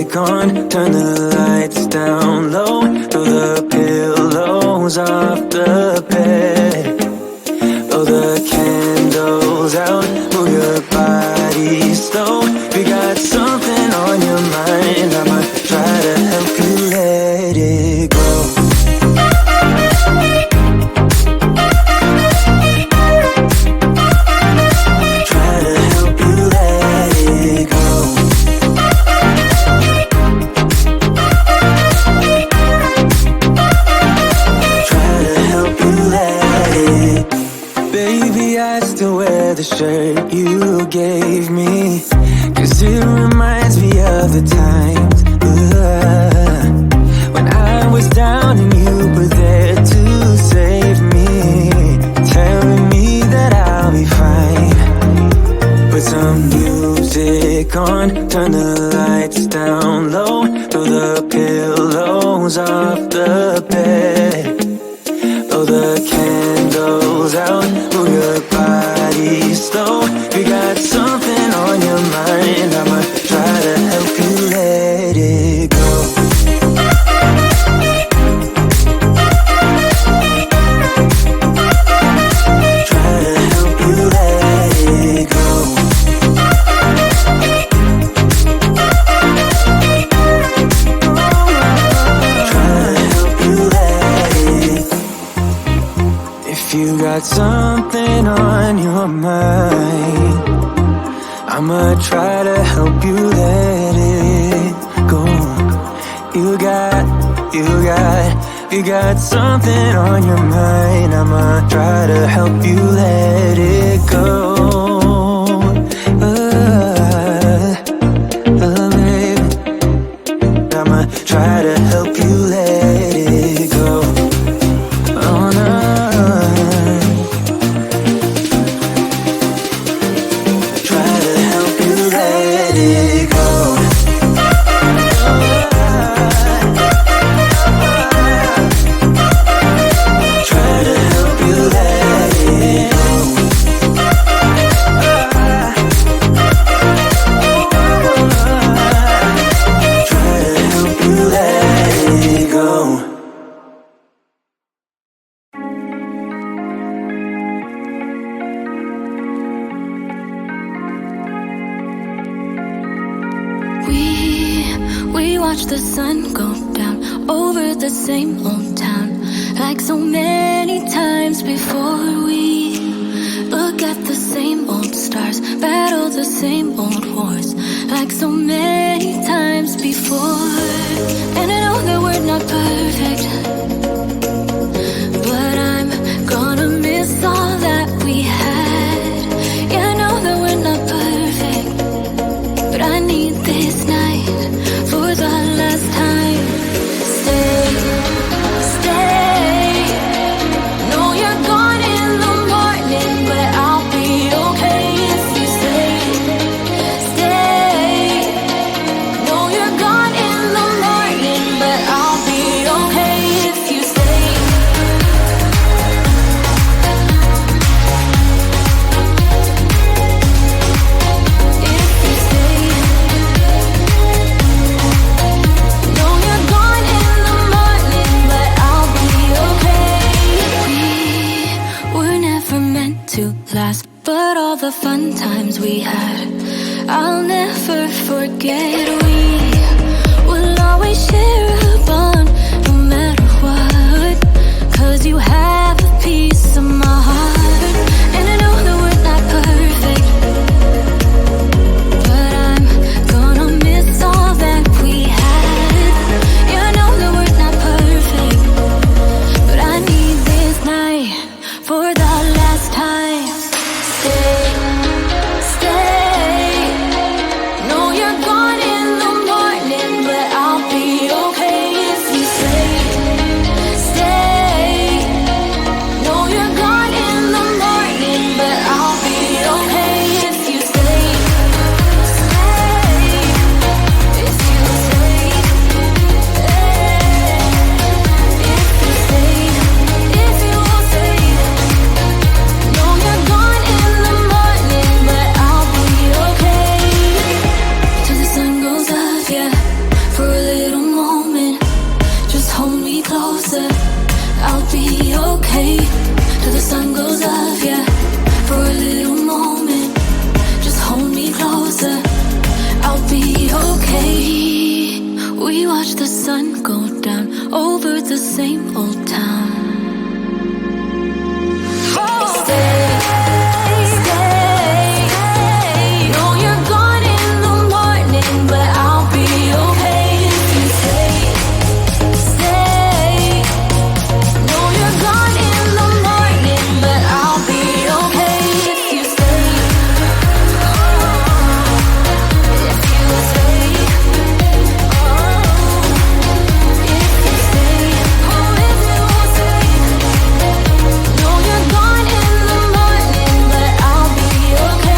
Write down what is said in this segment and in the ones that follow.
music on, turn the lights down low, throw the pillows off the bed, blow the candles out, move your body slow. If you got something on your mind, I'ma try to help you let it go. The shirt you gave me, 'cause it reminds me of the times when I was down and you were there to save me, telling me that I'll be fine. Put some music on, turn the lights down low, throw the pillows off the bed, blow the candles out, move your body slow. If you got something on your mind, I'ma try to help you let it go. Try to help you let it go. Try to help you let it. If you got something on your mind, I'ma try to help you let it go. You got something on your mind, I'ma try to help you let it go. Baby, I'ma try to help you let it go. Oh no. We watch the sun go down over the same old town, like so many times before. We look at the same old stars, battle the same old wars, like so many times before. And I know that we're not perfect, but I'm gonna miss all that we had. Yeah, I know that we're not perfect, but I need this night for the last time. Stay, stay. Know you're gone in the morning, but I'll be okay if you stay. Stay. Know you're gone in the morning, but I'll be okay if you stay. If you stay. Know you're gone in the morning, but I'll be okay. We were never meant to last, but all the fun times we had, I'll never forget. We will always share a bond, no matter what, 'cause you have a piece of my heart. And I know that we're not perfect, but I'm gonna miss all that we had. Yeah, I know that we're not perfect, but I need this night for the last time. Stay, stay. Know you're gone in the okay till the sun goes up, yeah. For a little moment, just hold me closer. I'll be okay. We watch the sun go down over the same old town. Stay, stay. Know you're gone in the morning, but I'll be okay if you stay, stay. Know you're gone in the morning, but I'll be okay if you stay. If you stay, if you stay, oh, if you stay. Know you're gone in the morning, but I'll be okay.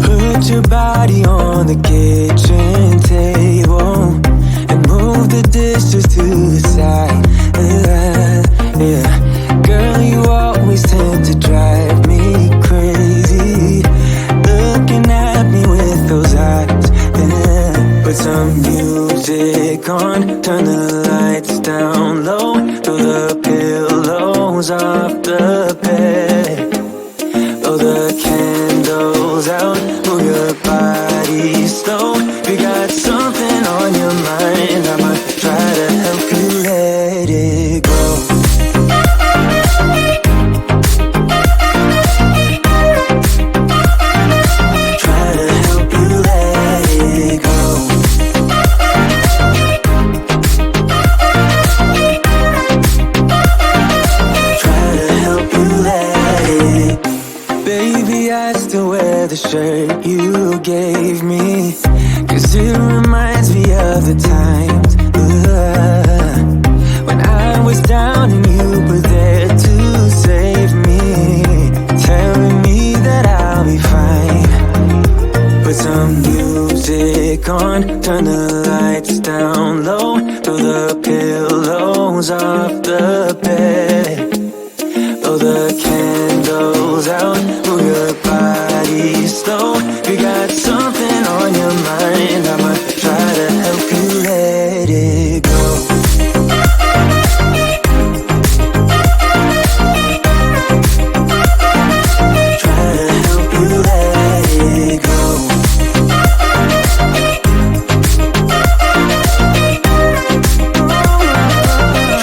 Put your body on the kitchen table and move the dishes to the side. Yeah, girl, you always tend to drive me some music on, turn the lights down low, throw the pillows off the bed, blow the candles out, move your body slow. If you got something on your mind, I'ma try to help you let it go. Try to help you let it go. Try to help you let it. Baby, I still wear the shirt you gave me, 'cause it reminds me of the times when I was down and you were there to save me, telling me that I'll be fine. Put some music on, turn the lights down low, throw the pillows off the bed, blow the candles out, move your body slow. If you got something on your mind, I'ma try to help you let it go. Try to help you let it go.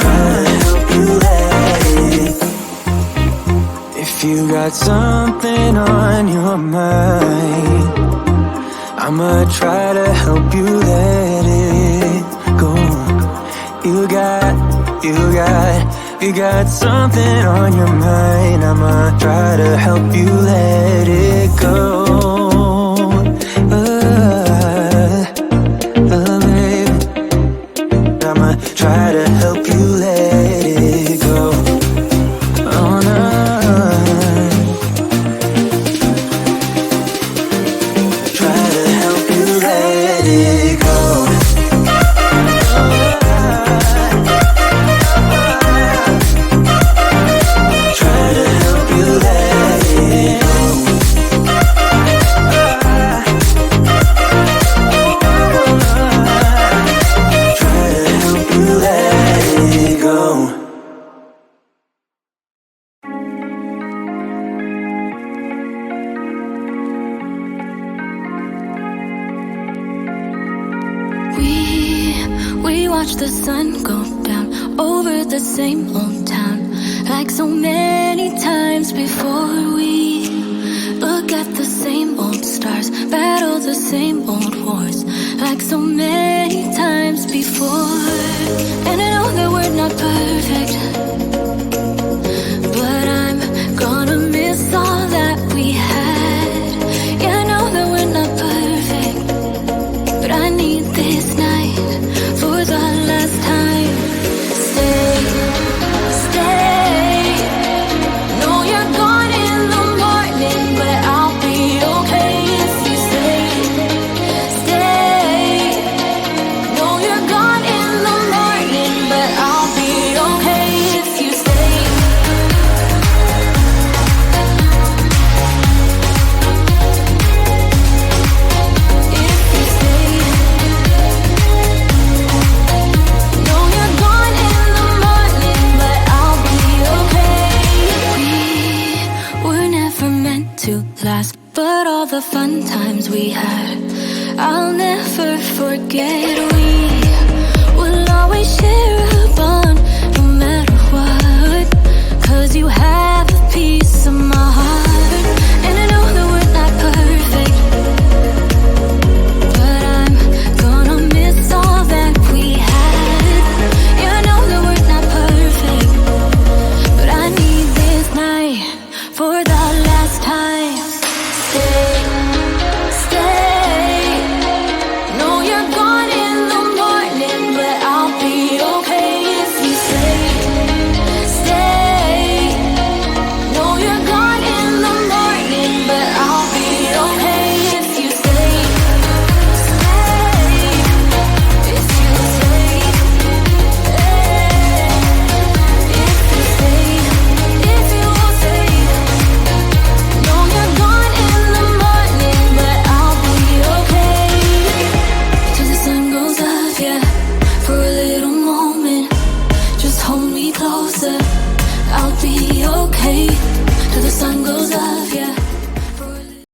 Try to help you let it. If you got something on your mind, I'ma try to help you let it go. You got something on your mind, I'ma try to help you let it go. Baby, I'ma try to help you let it go. Oh no. Try to help you let it go. Try to help you let it go. Try to help you let it go. We watch the sun go down over the same old town, like so many times before. We look at the same old stars, battle the same old wars, like so many times before. And I know that we're not perfect, but I'm gonna miss all that we had. Yeah, I know that we're not perfect, but I need this night for the last time. Stay, stay. Know you're gone in the morning, but I'll be okay if you stay. Stay. Know you're gone in the morning, but I'll be okay if you stay. If you stay. Know you're gone in the morning, but I'll be okay. We were never meant to last, but all the fun times we had, I'll never forget.